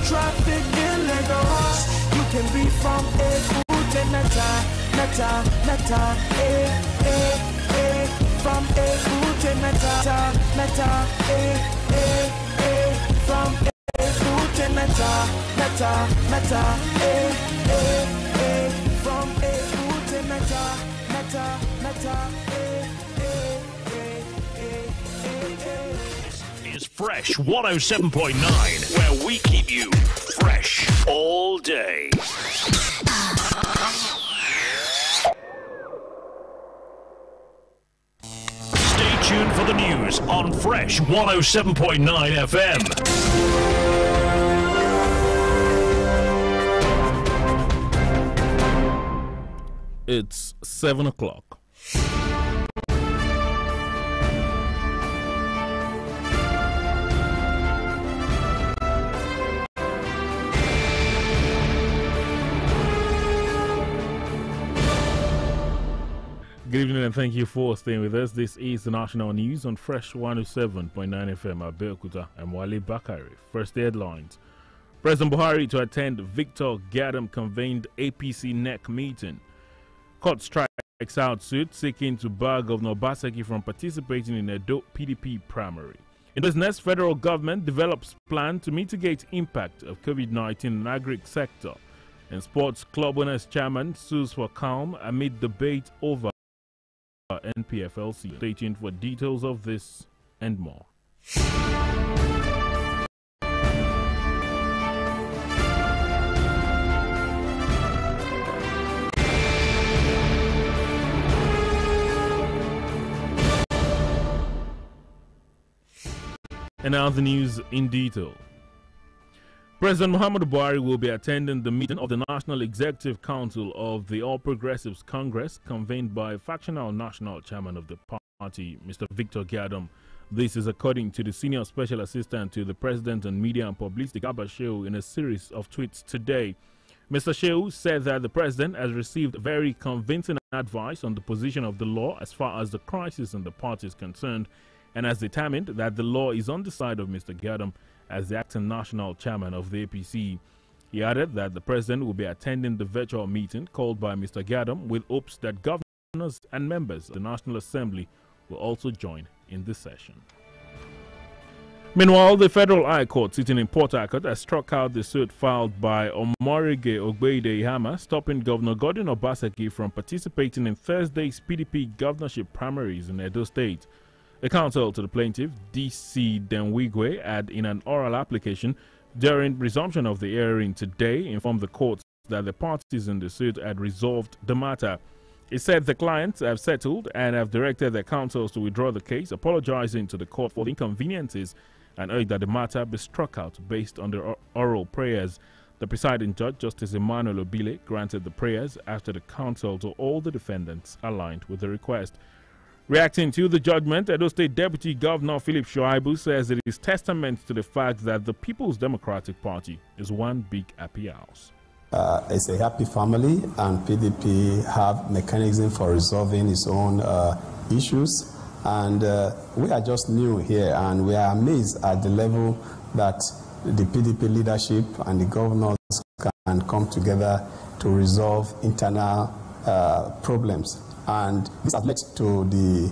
traffic in Lagos. You can be from Abeokuta, Nata, from Abeokuta, Nata, from Abeokuta, Nata, from Abeokuta, Nata. Is Fresh 107.9, where we keep you fresh all day. Stay tuned for the news on Fresh 107.9 FM. It's 7 o'clock. Good evening and thank you for staying with us. This is the national news on Fresh 107.9 FM Abeokuta. I'm Wale Bakari. First headlines. President Buhari to attend Victor Gadam convened APC NEC meeting. Court strikes out suit seeking to bar Governor Obaseki from participating in Edo PDP primary. In business, federal government develops plan to mitigate impact of COVID-19 in agri sector. In sports, club owners chairman sues for calm amid debate over NPFLC. Stay tuned for details of this and more. And now the news in detail. President Muhammadu Buhari will be attending the meeting of the National Executive Council of the All Progressives Congress convened by factional national chairman of the party, Mr. Victor Gadam. This is according to the Senior Special Assistant to the President on Media and Publicity, Garba Shehu, in a series of tweets today. Mr. Shehu said that the President has received very convincing advice on the position of the law as far as the crisis in the party is concerned, and has determined that the law is on the side of Mr. Gadam as the acting national chairman of the APC. He added that the president will be attending the virtual meeting called by Mr. Gadam with hopes that governors and members of the National Assembly will also join in this session. Meanwhile, the Federal High Court sitting in Port Harcourt has struck out the suit filed by Omorige Ogbeide Ihama stopping Governor Godwin Obaseki from participating in Thursday's PDP governorship primaries in Edo State. The counsel to the plaintiff, D.C. Denwigwe, had in an oral application during resumption of the hearing today informed the court that the parties in the suit had resolved the matter. It said the clients have settled and have directed their counsels to withdraw the case, apologizing to the court for the inconveniences and urged that the matter be struck out based on the oral prayers. The presiding judge, Justice Emmanuel Obile, granted the prayers after the counsel to all the defendants aligned with the request. Reacting to the judgment, Edo State Deputy Governor Philip Shoaibu says it is testament to the fact that the People's Democratic Party is one big happy house. It's a happy family, and PDP have mechanism for resolving its own issues. And we are just new here, and we are amazed at the level that the PDP leadership and the governors can come together to resolve internal problems. And this has led to the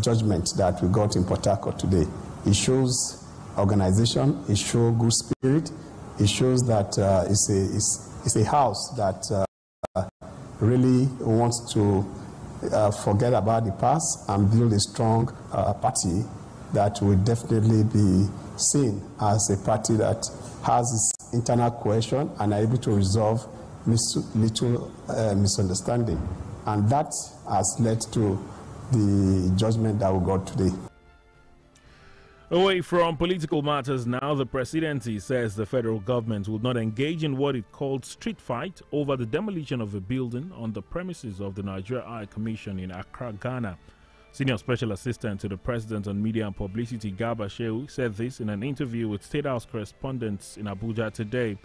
judgment that we got in Port Harcourt today. It shows organization, it shows good spirit, it shows that it's a house that really wants to forget about the past and build a strong party that will definitely be seen as a party that has its internal cohesion and are able to resolve little misunderstanding. And that has led to the judgment that we got today. Away from political matters now, the presidency says the federal government will not engage in what it called street fight over the demolition of a building on the premises of the Nigeria High Commission in Accra, Ghana. Senior Special Assistant to the President on Media and Publicity, Garba Shehu, said this in an interview with State House correspondents in Abuja today.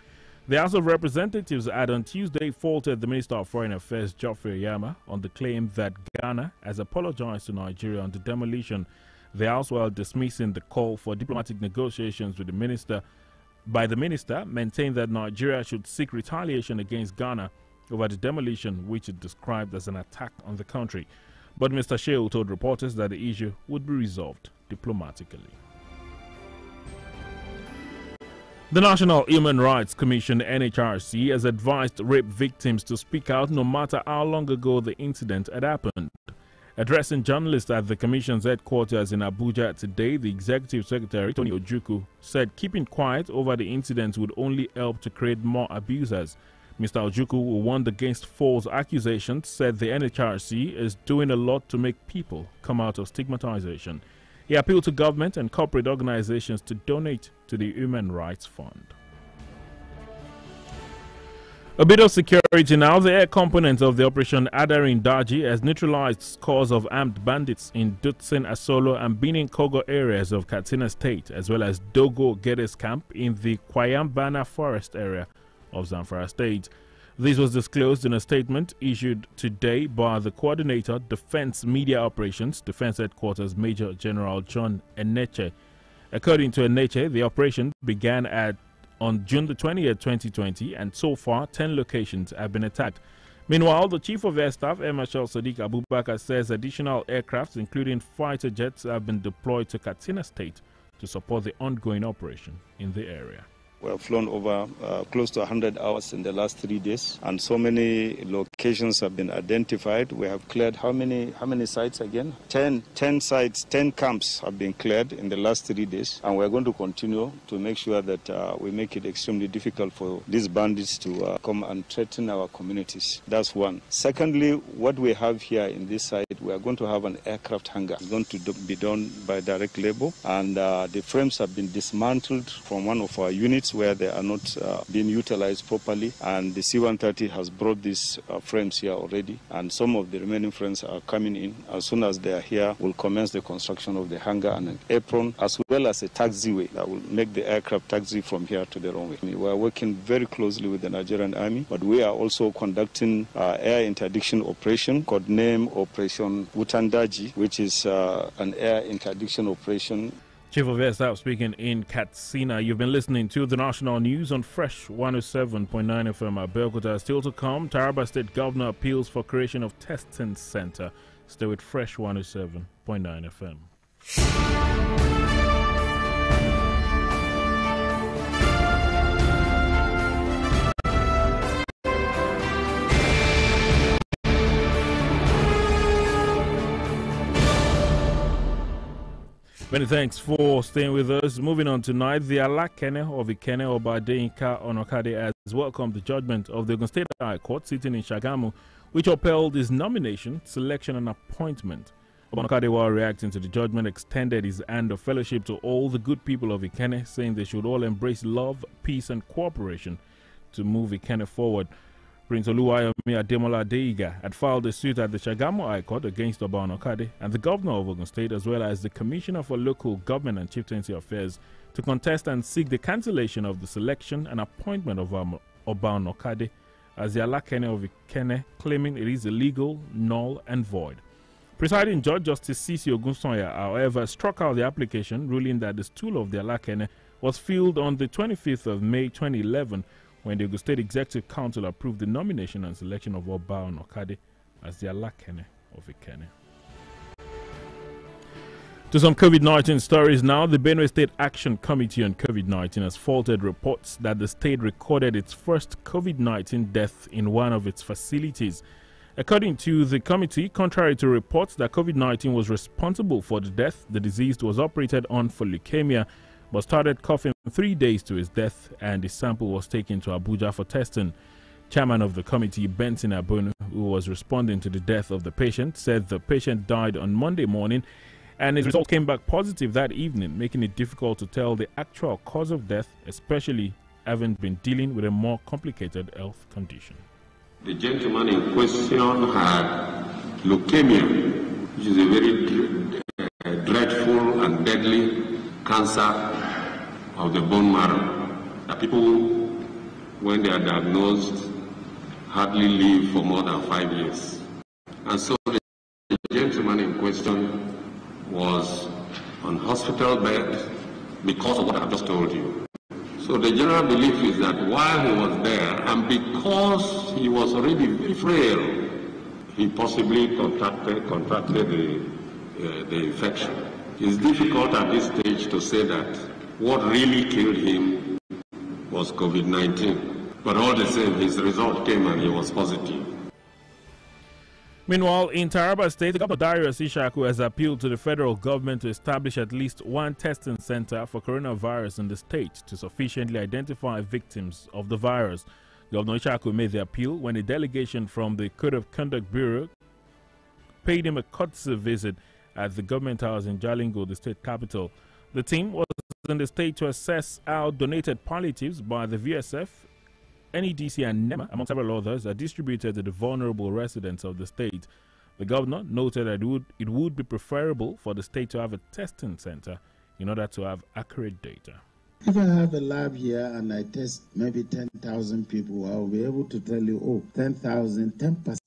The House of Representatives had on Tuesday faulted the Minister of Foreign Affairs, Geoffrey Oyama, on the claim that Ghana has apologized to Nigeria on the demolition. The House, while dismissing the call for diplomatic negotiations with the minister, by the minister maintained that Nigeria should seek retaliation against Ghana over the demolition, which it described as an attack on the country. But Mr. Shehu told reporters that the issue would be resolved diplomatically. The National Human Rights Commission, NHRC, has advised rape victims to speak out no matter how long ago the incident had happened. Addressing journalists at the Commission's headquarters in Abuja today, the Executive Secretary, Tony Ojukwu, said keeping quiet over the incident would only help to create more abusers. Mr. Ojukwu, who warned against false accusations, said the NHRC is doing a lot to make people come out of stigmatization. He appealed to government and corporate organizations to donate to the Human Rights Fund. A bit of security now. The air component of the Operation Adarin Daji has neutralized scores of armed bandits in Dutsen, Asolo and Benin Kogo areas of Katsina State, as well as Dogo Gedes Camp in the Kwayambana Forest area of Zamfara State. This was disclosed in a statement issued today by the Coordinator, Defense Media Operations, Defense Headquarters Major General John Eneche. According to Eneche, the operation began on June the 20th, 2020, and so far 10 locations have been attacked. Meanwhile, the Chief of Air Staff, Air Marshal Sadiq Abubakar, says additional aircrafts, including fighter jets, have been deployed to Katsina State to support the ongoing operation in the area. We have flown over close to 100 hours in the last 3 days, and so many locations have been identified. We have cleared how many sites again? 10 sites, 10 camps have been cleared in the last 3 days, and we are going to continue to make sure that we make it extremely difficult for these bandits to come and threaten our communities. That's one. Secondly, what we have here in this site, we are going to have an aircraft hangar. It's going to be done by direct labor, and the frames have been dismantled from one of our units where they are not being utilized properly, and the C-130 has brought these frames here already, and some of the remaining frames are coming in. As soon as they are here, we'll commence the construction of the hangar and an apron, as well as a taxiway that will make the aircraft taxi from here to the runway. We are working very closely with the Nigerian Army, but we are also conducting air interdiction operation, codename Operation Utandaji, which is an air interdiction operation. Chief of Air Staff speaking in Katsina. You've been listening to the national news on Fresh 107.9 FM Abeokuta. Still to come, Taraba State Governor appeals for creation of testing center. Stay with Fresh 107.9 FM. Many thanks for staying with us. Moving on tonight, the Alakene of Ikene Obadeinka Onokade has welcomed the judgment of the Ogun State High Court sitting in Shagamu, which upheld his nomination, selection and appointment. Onokade, while reacting to the judgment, extended his hand of fellowship to all the good people of Ikene, saying they should all embrace love, peace and cooperation to move Ikene forward. Prince Oluwayomi Ademola Adeiga had filed a suit at the Shagamu High Court against Oba Onokade and the governor of Ogun State, as well as the Commissioner for Local Government and Chieftaincy Affairs, to contest and seek the cancellation of the selection and appointment of Oba Onokade as the Alakene of Ikene, claiming it is illegal, null and void. Presiding Judge Justice Sisi Ogunsoya, however, struck out the application, ruling that the stool of the Alakene was filled on the 25th of May 2011, when the Ogun State Executive Council approved the nomination and selection of Oba Onokade as the Alakene of Ikene. To some COVID-19 stories now, the Benue State Action Committee on COVID-19 has faulted reports that the state recorded its first COVID-19 death in one of its facilities. According to the committee, contrary to reports that COVID-19 was responsible for the death, the deceased was operated on for leukemia, but started coughing 3 days to his death, and the sample was taken to Abuja for testing. Chairman of the committee, Benson Abonu, who was responding to the death of the patient, said the patient died on Monday morning, and his result came back positive that evening, making it difficult to tell the actual cause of death, especially having been dealing with a more complicated health condition. The gentleman in question had leukemia, which is a very dreadful and deadly cancer of the bone marrow. The people, when they are diagnosed, hardly live for more than 5 years. And so the gentleman in question was on hospital bed because of what I've just told you. So the general belief is that while he was there, and because he was already very frail, he possibly contracted the infection. It's difficult at this stage to say that what really killed him was COVID-19. But all the same, his result came and he was positive. Meanwhile, in Taraba State, Governor Darius Ishaku has appealed to the federal government to establish at least one testing center for coronavirus in the state to sufficiently identify victims of the virus. Governor Ishaku made the appeal when a delegation from the Code of Conduct Bureau paid him a courtesy visit at the government house in Jalingo, the state capital. The team was in the state to assess how donated palliatives by the VSF, NEDC and NEMA, among several others, are distributed to the vulnerable residents of the state. The governor noted that it would be preferable for the state to have a testing center in order to have accurate data. If I have a lab here and I test maybe 10,000 people, I'll be able to tell you, 10%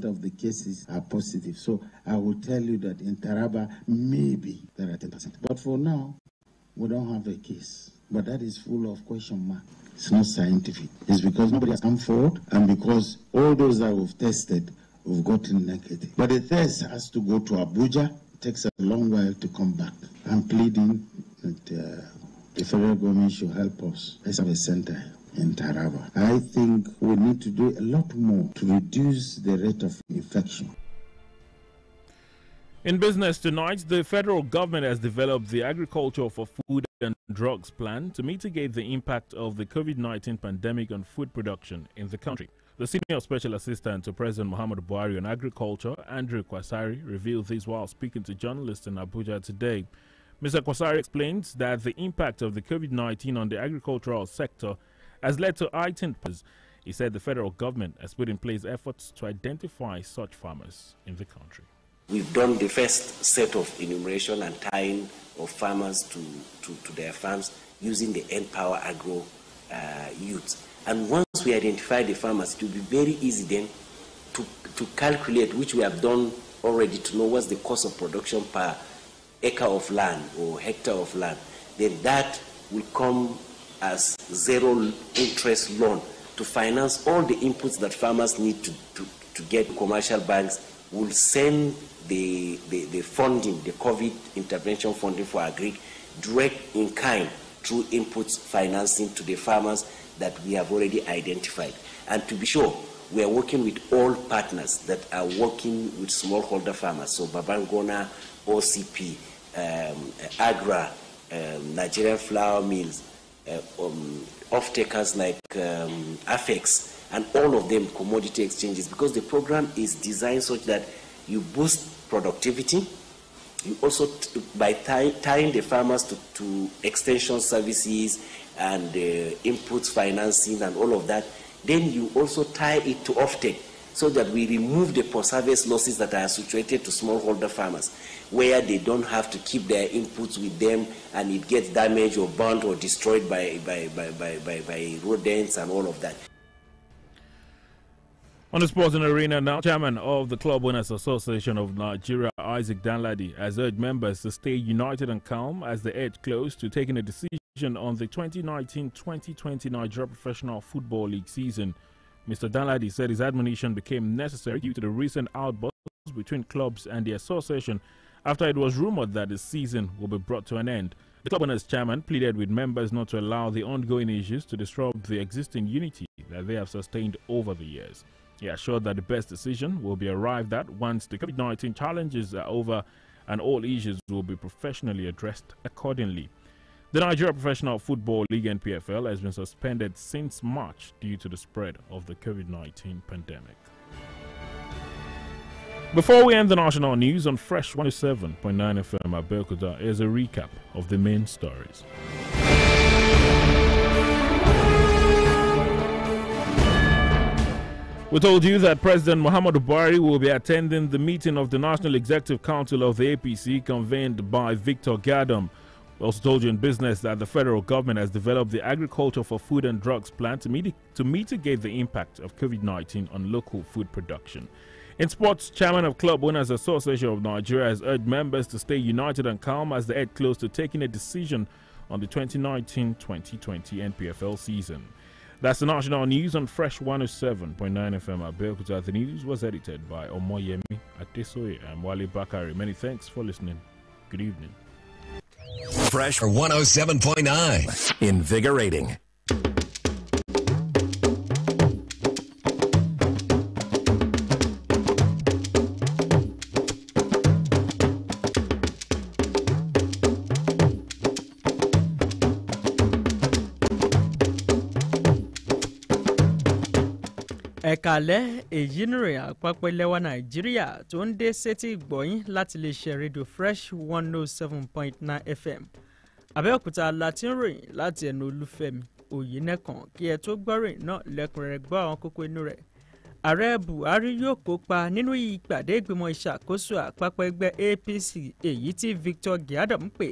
of the cases are positive. So I will tell you that in Taraba, maybe there are 10%. But for now, we don't have a case. But that is full of question marks. It's not scientific. It's because nobody has come forward and because all those that we've tested have gotten negative. But the test has to go to Abuja. It takes a long while to come back. I'm pleading that the federal government should help us. Let's have a center in Taraba. I think we need to do a lot more to reduce the rate of infection. In business tonight, the federal government has developed the Agriculture for Food and Drugs Plan to mitigate the impact of the COVID-19 pandemic on food production in the country. The Senior Special Assistant to President Muhammadu Buhari on Agriculture, Andrew Kwasari, revealed this while speaking to journalists in Abuja today. Mr. Kwasari explains that the impact of the COVID-19 on the agricultural sector has led to heightened prices. He said the federal government has put in place efforts to identify such farmers in the country. We've done the first set of enumeration and tying of farmers to their farms using the Empower Agro youth. And once we identify the farmers, it will be very easy then to calculate, which we have done already, to know what's the cost of production per acre of land or hectare of land. Then that will come as zero interest loan to finance all the inputs that farmers need to get. Commercial banks will send the funding, the COVID intervention funding for agri, direct in kind through inputs financing to the farmers that we have already identified. And to be sure, we are working with all partners that are working with smallholder farmers, so Babangona, OCP, Agra, Nigerian flour mills, off-takers like Afex, and all of them commodity exchanges, because the program is designed such that you boost productivity. You also, by tying the farmers to extension services and inputs financing and all of that, then you also tie it to offtake so that we remove the post-harvest losses that are associated to smallholder farmers, where they don't have to keep their inputs with them and it gets damaged or burnt or destroyed by rodents and all of that. On the sporting arena now, Chairman of the Club Owners Association of Nigeria, Isaac Danladi, has urged members to stay united and calm as they edge close to taking a decision on the 2019-2020 Nigeria Professional Football League season. Mr. Danladi said his admonition became necessary due to the recent outbursts between clubs and the association after it was rumored that the season will be brought to an end. The Club Owners Chairman pleaded with members not to allow the ongoing issues to disrupt the existing unity that they have sustained over the years. He assured that the best decision will be arrived at once the COVID-19 challenges are over and all issues will be professionally addressed accordingly. The Nigeria Professional Football League (NPFL) has been suspended since March due to the spread of the COVID-19 pandemic. Before we end the national news on Fresh 107.9 FM Abeokuta, here's a recap of the main stories. We told you that President Muhammadu Buhari will be attending the meeting of the National Executive Council of the APC convened by Victor Gadam. We also told you in business that the federal government has developed the Agriculture for Food and Drugs Plan to mitigate the impact of COVID-19 on local food production. In sports, Chairman of Club Owners Association of Nigeria has urged members to stay united and calm as they head close to taking a decision on the 2019-2020 NPFL season. That's the national news on Fresh 107.9 FM Abeokuta. The news was edited by Omoyemi Adesoye and Wale Bakari. Many thanks for listening. Good evening. Fresh 107.9. Invigorating. ẹ̀kálẹ́ èyí nìrìn àpapọ̀ ilẹ̀wà nàìjíríà tó ń dé sétí ìgbọ̀yìn láti lè ṣe rédíò fresh 107.9 fm abẹ́òkúta láti ń ròyìn láti ẹnu olúfẹ́mi òyìnẹ́kan kí ẹ tó gbọ́rìn náà lẹ́kùnrẹ́rẹ́ gbọ́ àwọn kókó inú rẹ̀. ààrẹ buhari yóò kópa nínú ìpàdé ìgbìmọ̀ ìṣàkóso àpapọ̀ ẹgbẹ́ apc èyí tí victor giadam pè.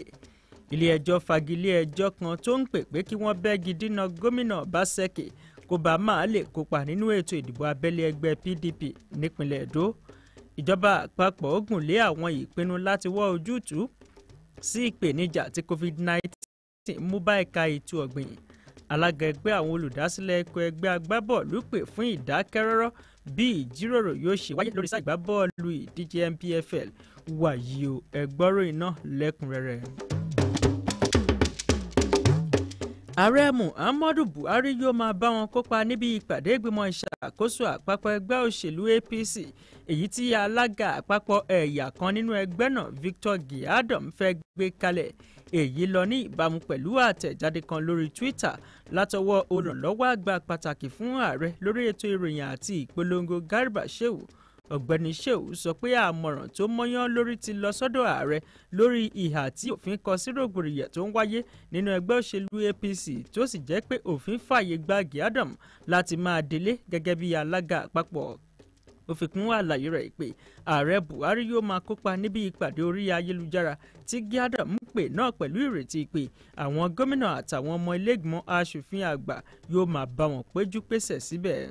ilé-ẹjọ́ fagilé ẹjọ́ kan tó ń pè pé kí wọ́n bẹ́gi dínà gómìnà Obaseki kó bá máa lè kópa nínú ètò ìdìbò abẹ́lé ẹgbẹ́ PDP nípínlẹ̀ Èdó. ìjọba àpapọ̀ ogun lé àwọn ìpinnu láti wọ́ ojútùú sí ìpèníjà tí COVID-19 mú bá ẹ̀ka ètò ọ̀gbìn. alága ẹgbẹ́ àwọn olùdásílẹ̀ ẹ̀kọ́ ẹgbẹ́ agbábọ́ọ̀lù pè fún ìdákẹ́rọ́rọ́ bí ìjíròrò yóò ṣe wáyé lórí sáà ìgbábọ́ọ̀lù ìdíje NPFL wàyí o ẹgbọ́rò iná lẹ́kùnrẹ́rẹ́. ààrẹ muhammadu buhari yóò máa bá wọn kópa níbi ìpàdé ìgbìmọ̀ ìṣàkóso àpapọ̀ ẹgbẹ́ òṣèlú apc èyí tí alága àpapọ̀ ẹ̀yà kan nínú ẹgbẹ́ náà victor giadam fẹ́ gbé kalẹ̀. èyí lọ ní ìbámu pẹ̀lú àtẹ̀jáde kan lórí twitter látọwọ́ olùrànlọ́wọ́ àgbà pàtàkì fún ààrẹ lórí ètò ìròyìn àti ìpolongo garba shehu. ọ̀gbẹ́ni shehu sọ pé àmọ̀ràn tó mọ́yán lórí ti lọ sọ́dọ̀ ààrẹ lórí ìhà tí òfin kọ sí rògbòdìyàn tó ń wáyé nínú ẹgbẹ́ òṣèlú apc tó sì jẹ́ pé òfin fààyè gba giadam láti máa délé gẹ́gẹ́ bí alága àpapọ̀. ó fi kún àlàyé rẹ̀ pé ààrẹ buhari yóò máa kópa níbi ìpàdé orí ayélujára tí giadam pè náà pẹ̀lú ìrètí pé àwọn gómìnà àtàwọn ọmọ ilé ìgbìmọ̀ aṣòfin àgbà yóò máa bá wọn péjú pésẹ̀ síbẹ̀.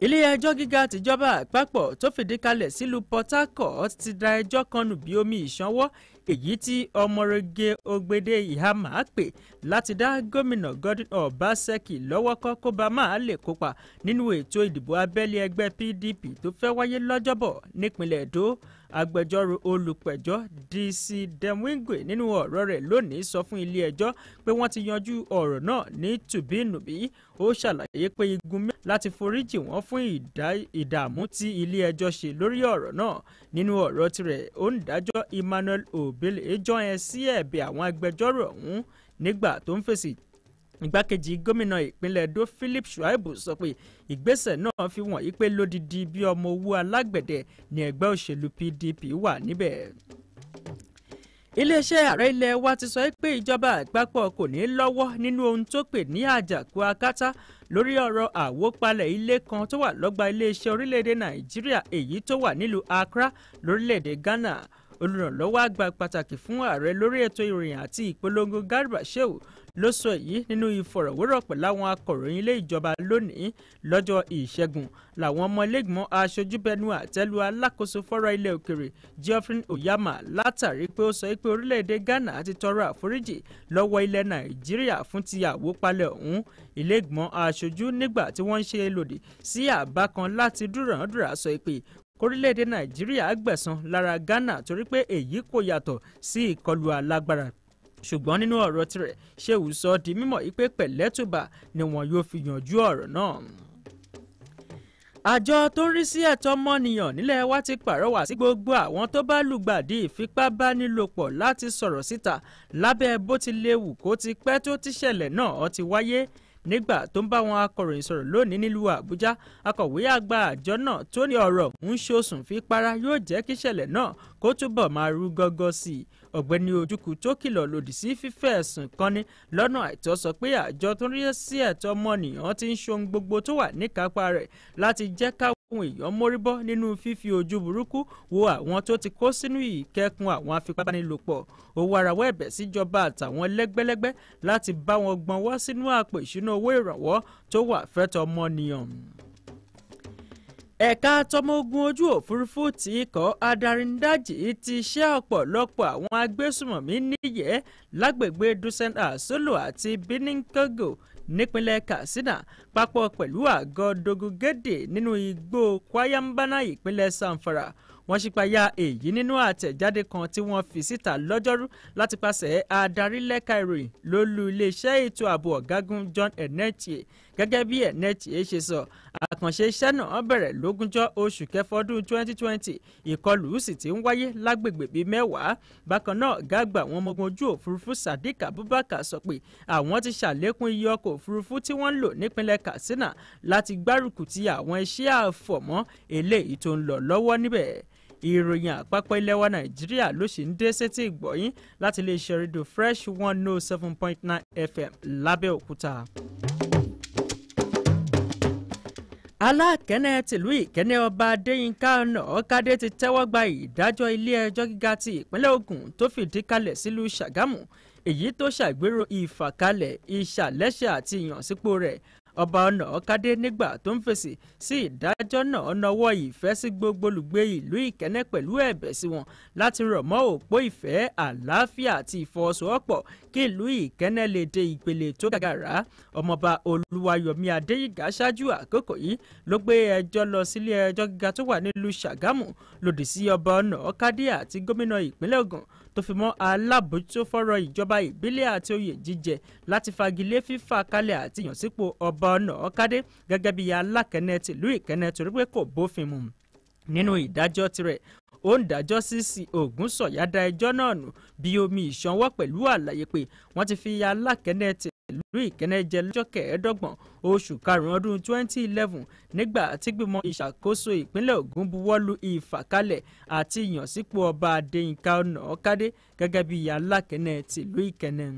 ilé-ẹjọ́ gíga tìjọba àpapọ̀ tó fìdí kalẹ̀ sílùú Port Harcourt ti da ẹjọ́ kan nù bí omi ìṣanwọ́ èyí tí ọmọrege Ògbèdè Ìhàmà pè láti dá gómìnà Godwin Obaseki lọ́wọ́ kọ́ kó bá máa lè kópa nínú ètò ìdìbò abẹ́lé ẹgbẹ́ PDP tó fẹ́ wáyé lọ́jọ́bọ̀ nípínlẹ̀ Èdó. agbẹjọ́rò olùpẹ̀jọ́ DC Demwingwe nínú ọ̀rọ̀ rẹ̀ lónìí sọ fún ilé-ẹjọ́ pé wọ́n ti yanjú ọ̀rọ̀ náà ní tùbínùbí. ó ṣàlàyé pé igun mẹ́rin láti foríjì wọ́n fún ìdààmú tí ilé-ẹjọ́ ṣe lórí ọ̀rọ̀ náà. nínú ọ̀rọ̀ tirẹ̀ onídàájọ́ Emmanuel Obele jọ́ ẹ sí ẹ̀bẹ̀ àwọn agbẹjọ́rò ọ̀hún nígbà tó ń fèsì. igbákejì gómìnà ìpínlẹ̀ Èdó Philip Shuaibu sọ pé ìgbésẹ̀ náà fi wọ̀nyí pé lódìdí bí ọmọ owó alágbẹ̀dẹ ní ẹgbẹ́ òṣèlú PDP wà níbẹ̀. iléeṣẹ́ ààrẹ ilẹ̀ wa ti sọ pé ìjọba àpapọ̀ kò ní lọ́wọ́ nínú ohun tó pè ní àjàkú akátá lórí ọ̀rọ̀ àwópalẹ̀ ilé kan tó wà lọ́gbà iléeṣẹ́ orílẹ̀-èdè Nàìjíríà èyí tó wà nílùú Accra lórílẹ̀-èdè Ghana. olùrànlọ́wọ́ àgbà pàtàkì fún ààrẹ lórí ètò ìròyìn àti ìpolongo Garba Shehu ló sọ èyí nínú ìfọ̀rọ̀wérọ̀ pẹ̀lú àwọn akọ̀ròyìn ilé ìjọba lónìí lọ́jọ́ ìṣẹ́gun. làwọn ọmọ ilégbìmọ̀ aṣojúbẹnu àtẹ́lu alákòóso fọ́rọ̀ ilẹ̀ òkèrè Geoffrey Oyama látàrí pé ó sọ pé orílẹ̀-èdè Ghana ti tọrọ àforíjì lọ́wọ́ ilẹ̀ Nàìjíríà fún ti àwópalẹ̀ ọ̀hún. ilégbìmọ̀ aṣojú nígbà tí wọ́n ń ṣe lòdì sí àbá kan láti dúnàádúrà sọ pé orílẹ̀-èdè Nàìjíríà gbẹ̀san lára Ghana torí pé èyí kò yàtọ̀ sí ìkọlù alágbára. ṣùgbọ́n nínú ọ̀rọ̀ tirẹ̀ Shehu sọ di mímọ̀ pé pẹ̀lẹ́tùbà ni wọn yóò fi yanjú ọ̀rọ̀ náà. àjọ tó ń rí sí ẹ̀tọ́ ọmọnìyàn nílẹ̀ wa ti pàrọwà sí gbogbo àwọn tó bá lùgbàdì ìfipábánilòpọ̀ láti sọ̀rọ̀ síta lábẹ́ bó ti léwu kó ti pẹ́ tó tíṣẹ̀lẹ̀ náà ti wáyé. nígbà tó ń bá wọn akọ̀ròyìn sọ̀rọ̀ lónìí nílùú Àbújá akọ̀wé àgbà àjọ náà tó ní ọ̀rọ̀ ń ṣòsùn fi para yóò jẹ́ kí ìṣẹ̀lẹ̀ náà kó túbọ̀ máa rú gọ́gọ́ sí i. ọ̀gbẹ́ni Ojukwu tó kìlọ̀ lòdì sí fífẹ́ ẹ̀sùn kanni lọ́nà àìtọ́ sọ pé àjọ tó ń rí sí ẹ̀tọ́ ọmọnìyàn ti ń ṣohun gbogbo tó wà níkápá rẹ̀ láti jẹ́ káwọn èèyàn mórí bọ́ nínú fífi ojú burúkú wo àwọn tó ti kó sínú ìkẹ́kùn àwọn afipábánilòpọ̀. ó wá rawọ́ ẹ̀bẹ̀ síjọba àtàwọn lẹ́gbẹ́lẹ́gbẹ́ láti bá wọn gbọ́nwọ́ sínú àpò ìṣúná owó ìrànwọ́ tó wà fẹ́tọ̀ ọmọnìyàn. ẹ̀ka tọmọ ogun ojú òfurufú tí ikọ̀ adarindájì ti ṣẹ́ ọ̀pọ̀lọpọ̀ àwọn agbésùmọ̀mí níyẹ́ lágbègbè Dusen Asolo àti Bininkogo nípínlẹ̀ Katsina papọ̀ pẹ̀lú àgọ́ Dogugede nínú igbó Kwayambana ìpínlẹ̀ Zamfara. Wọ́n ṣípayá èyí nínú àtẹ̀jáde kan tí wọ́n fi síta lọ́jọ́rú láti pàṣẹ adarí lẹ́ka ìròyìn lólú iléeṣẹ́ ètò ààbò ọ̀gágun John Enechie. Gẹ́gẹ́ bí Enechie ṣe sọ, àkànṣe iṣẹ́ náà bẹ̀rẹ̀ lógúnjọ́ oṣù kẹfà ọdún 2020. Ìkọlù sì ti ń wáyé lágbègbè bíi 10. Bákan náà, gàgbà àwọn ọmọ ogun ojú òfurufú Sadiq Abubakar sọ pé àwọn ti ṣàlékún iye ọkọ̀ òfurufú tí wọ́n ń lò nípínlẹ̀ Katsina láti gbárùkù ti àwọn iṣẹ́ àfọ̀mọ́ eléyìí tó ń lọ lọ́wọ́ níbẹ̀. Ìròyìn àpapọ̀ ilẹ̀ wa Nàìjíríà ló ṣì ń dé sétí ìgbọ̀yìn láti lè ṣe rédíò Fresh 107.9 FM l'Abeokuta. Alákẹ́nẹ́ tìlú Ìkẹ́nnẹ́ ọba Adéyínká Ọ̀nàkádé ti tẹ́wọ́ gba ìdájọ́ ilé ẹjọ́ gíga ti ìpínlẹ̀ Ògùn tó fìdí kalẹ̀ sílùú Ṣàgámù, èyí tó ṣàgbéró ìfàkalẹ̀ ìṣàlẹ́ṣẹ̀ àti ìyànsípò rẹ̀. Ọba Ọ̀nàkádé nígbà tó ń fèsì sí ìdájọ́ náà nawọ́ ìfẹ́ sí gbogbo olùgbé ìlú Ìkẹ́nnẹ́ pẹ̀lú ẹ̀bẹ̀ sí wọn láti rọ̀ mọ́ òpó ìfẹ́, àlàáfíà àti ìfọwọ́sowọ́pọ̀ kí ìlú Ìkẹ́nnẹ́ lè dé ìpele tó gàgàrà. Ọmọọba Olúwayọ̀mí Adéyìgá ṣáájú àkókò yìí ló gbé ẹjọ́ lọ sílé ẹjọ́ gíga tó wà nílùú Ṣàgámù lòdì sí Ọba Ọ̀nàkádé àti gómìnà ìpínlẹ̀ Ògùn tó fi mọ́ alábòójútó fọ́rọ̀ ìjọba ìbílẹ̀ àti oyè jíjẹ láti fagilé fífà kalẹ̀ àti ìyànsípò Ọba Ọ̀nàkádé gẹ́gẹ́ bí alákẹ́nẹ́ tìlú Ìkẹ́nnẹ́ torí pé kò bófin mu. Nínú ìdájọ́ tirẹ̀, òǹdájọ́ CC Ògúnsọ̀yà dá ẹjọ́ náà nù bí omi ìṣanwọ́ pẹ̀lú àlàyé pé wọ́n ti fi alákẹ́nẹ́ tìlú Ìkẹ́nnẹ́ jẹ lọ́jọ́ 25 oṣù karùn-ún ọdún 2011 nígbà tí gbìmọ̀ ìṣàkóso ìpínlẹ̀ Ògùn buwọ́lu ìfàkalẹ̀ àti ìyànsípò Ọba Adéyínká Ọ̀nàkádé gẹ́gẹ́ bí alákẹ́nẹ́ tìlú Ìkẹ́nnẹ́.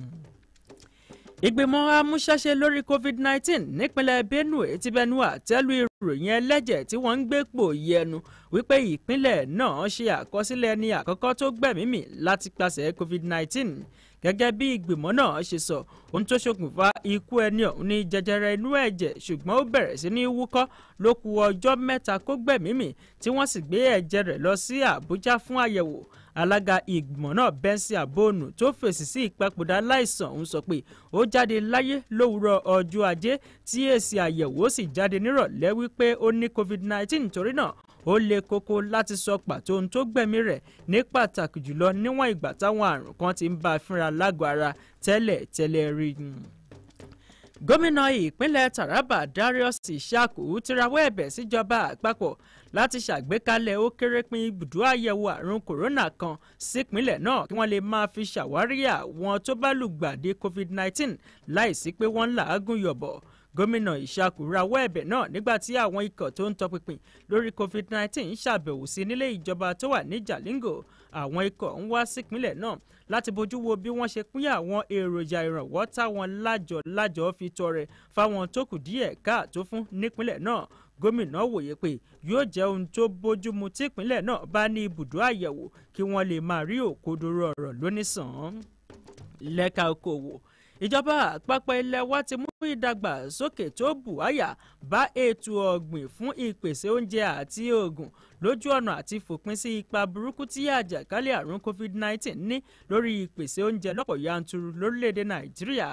Ìgbìmọ̀ amúṣẹ́ṣe lórí COVID-19 nípínlẹ̀ Benue ti bẹnu àtẹ́lù ìròyìn ẹlẹ́jẹ̀ tí wọ́n ń gbé pò yẹnu wípé ìpínlẹ̀ náà ṣe àkọsílẹ̀ ẹni àkọ́kọ́ tó gbẹ̀mímì láti pàṣẹ COVID-19. Gẹ́gẹ́ bí ìgbìmọ̀ náà ṣe sọ, ohun tó ṣokùnfà ikú ẹni ọ̀hún ní jẹjẹrẹ inú ẹ̀jẹ̀, ṣùgbọ́n ó bẹ̀rẹ̀ sí ní wúkọ́ ló kù ọjọ́ 3 kó gbẹ̀mímì tí wọ́n sì gbé ẹ̀jẹ̀ rẹ̀ lọ sí Àbújá fún àyẹ̀wò. Alága ìgbìmọ̀ náà Bẹ́ńsì Àbónú tó fèsì sí ìpapòdà aláìsàn ọ̀hún sọ pé ó jáde láyé lówùúrọ̀ ọjọ́ Ajé tí èsì àyẹ̀wò sì jáde nírọ̀lẹ́ wípé ó ní COVID-19 torí náà ó le koko láti sọ pàtó ohun tó gbẹ̀mí rẹ̀ ní pàtàkì jùlọ níwọ̀n ìgbà táwọn àrùn kan ti ń bá a fínra lágọ̀ọ́ ara tẹ́lẹ̀ rí. Gómìnà ìpínlẹ̀ Taraba Darius Ishaku ti rawọ́ ẹ̀bẹ̀ síjọba àpapọ̀ láti ṣàgbékalẹ̀ ó kéré pin ibùdó àyẹ̀wò àrùn kòrónà kan sípínlẹ̀ náà kí wọ́n lè máa fi ṣàwárí àwọn tó bá lùgbàdì COVID-19 láìsí pé wọ́n ń làágùn yọ̀bọ̀. Gómìnà Ishaku rawọ́ ẹ̀bẹ̀ náà nígbà tí àwọn ikọ̀ tó ń tọpinpin lórí COVID-19 ṣàbẹ̀wò sí nílé ìjọba tó wà ní Jalingo. Àwọn ikọ̀ ń wá sípínlẹ̀ náà láti bójú wo bí wọ́n ṣe pín àwọn èròjà ìrànwọ́ táwọn lájọ fi tọrẹ fáwọn tó kù díẹ̀ káàtó fún nípínlẹ̀ náà. Gómìnà wòye pé yóò jẹ́ ohun tó bójúmu tí ìpínlẹ̀ náà bá ní ibùdó àyẹ̀wò kí wọ́n lè máa rí òkodoro ọ̀rọ̀ lónìsàn. Lẹ́ka okòwò, ìjọba àpapọ̀ ilẹ̀ wa ti mú ìdàgbàsókè tó bùháyà bá ètò ọ̀gbìn fún ìpèsè oúnjẹ àti oògùn lójú ọ̀nà àti fòpin sí ipa burúkú tí àjàkálẹ̀ àrùn COVID-19 ní lórí ìpèsè oúnjẹ lọ́pọ̀ yanturu lórílẹ̀‐èdè Nàìjíríà.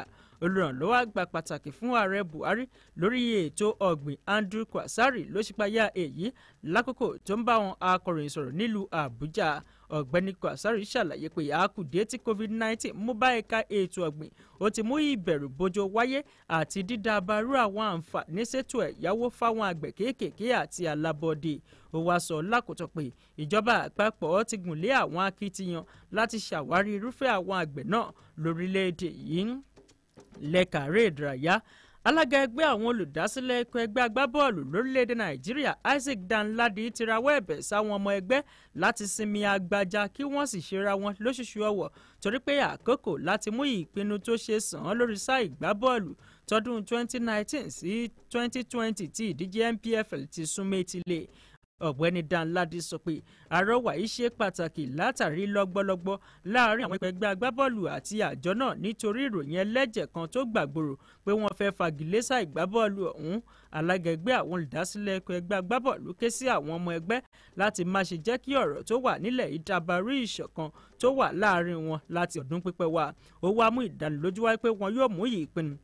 Olùrànlọ́wọ́ àgbà pàtàkì fún ààrẹ Buhari lórí ètò ọ̀gbìn Andrew Kwasari ló ṣípayá èyí lákòókò tó ń bá àwọn akọ̀ròyìn sọ̀rọ̀ nílùú Àbújá. Ọ̀gbẹ́ni Kwasari ṣàlàyé pé àkùdé tí COVID-19 mú bá ẹ̀ka ètò ọ̀gbìn ó ti mú ìbẹ̀rù bojo wáyé àti dídàbàrú àwọn àǹfààní ṣètò ẹ̀yáwó fáwọn àgbẹ̀ kéékèèké àti alábọ́dé. Ó wá sọ lákòótọ́ pé ìjọba àpapọ̀ ti gùn lé àwọn akitiyan láti ṣàwárí irúfẹ́ àwọn àgbẹ̀ náà lórílẹ̀‐èdè yìí. Lẹ́ka eré ìdárayá, alága ẹgbẹ́ àwọn olùdásílẹ̀ ikọ̀ ẹgbẹ́ agbábọ́ọ̀lù lórílẹ̀‐èdè Nàìjíríà Isaac Danladi ti rawọ́ ẹ̀bẹ̀ sáwọn ọmọ ẹgbẹ́ láti sinmi agbájá kí wọ́n sì ṣera wọn lóṣooṣù ọwọ̀ torí pé àkókò láti mú ìpinnu tó ṣe sàn án lórí sáà ìgbábọ́ọ̀lù tọdún 2019 sí 2020 tí ìdíje NPFL ti sún métílé. ọ̀gbẹ́ni Danladi sọ pé àrọwà yìí ṣe pàtàkì látàrí lọ́gbọ́lọ́gbọ́ láàrin àwọn ẹgbẹ́ agbábọ́ọ̀lù àti àjọ náà nítorí ìròyìn ẹlẹ́jẹ̀ kan tó gbàgbòrò pé wọ́n fẹ́ fagilésà ìgbábọ́ọ̀lù ọ̀hún. Alága ẹgbẹ́ àwọn olùdásílẹ̀ ẹgbẹ́ agbábọ́ọ̀lù ké sí àwọn ọmọ ẹgbẹ́ láti má ṣe jẹ́ kí ọ̀rọ̀ tó wà nílẹ̀ yìí dàbàrú ìṣọ̀kan tó wà láàrin wọn láti ọdún pípẹ́ wá. Ó wá mú ìdánilójú wáyé pé wọn yóò mú yìí pinnu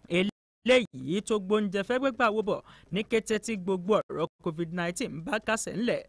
eléyìí tó gbóúnjẹ fẹ́ gbégbá owó bọ̀ ní kété tí gbogbo ọ̀rọ̀ COVID-19 bá kásẹ̀ ńlẹ̀.